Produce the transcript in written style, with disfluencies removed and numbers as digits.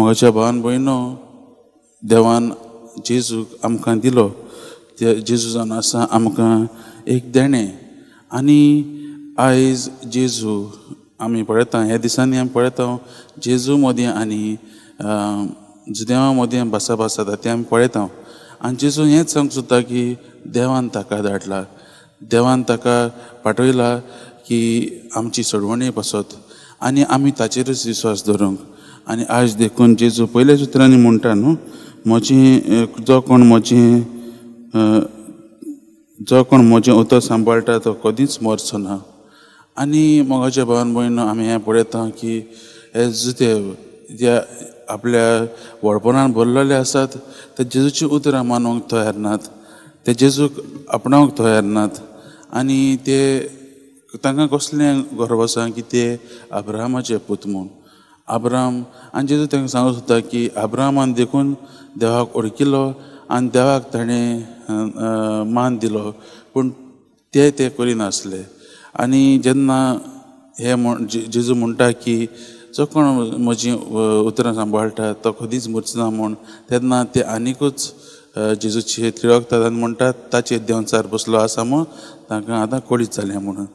मोगाच्या भावान भयणो, देवान जेजूक आमकां दिलो. जेजू जावन आसा आमकां एक देणे. आनी आयज जेजू आमी पळयता, ह्या दिसांनी आमी पळयता जेजू मोदीं आनी देवा मोदीं भासाभास जाता तें आमी पळयता. आनी जेजू हेंच सांगूंक सोदता की देवान ताका धाडला, देवान ताका पाठयला की आमची सोडवणी बसत आनी आमी ताचेरच विश्वास दवरूंक. आनी आयज देखून जेजू पयल्याच उतरांनी म्हणटा न्हू, जो कोण म्हजें उतर सांबाळटा तो कधीच मरचो ना. आनी मोगाच्या भावान भयणो, आमी हें पळयता की हे जुदेव जे आपल्या वळपणान भरलेले आसात ते जेजूची उतरां मानूंक तयार नात, ते जेजूक आपणावंक तयार नात. आनी ते तांकां कसलें गर्व आसा की ते अब्राहमाचे पूत म्हूण. अब्राहम आनी जेजू तांकां सांगूंक सोदता की अब्राहमान देखून देवाक वळखिलो आनी देवाक ताणें मान दिलो, पूण ते करिनासले. आनी जेन्ना हे जेजू म्हणटा की जो कोण म्हजीं उतरां सांबाळटा तो कधीच मरचो ना म्हूण, तेन्ना ते आनिकूच जेजूचे तिळकतात आनी म्हणटात ताचेर देंवचार बसलो आसा म्हूण तांकां आतां कळीत जालें म्हणून.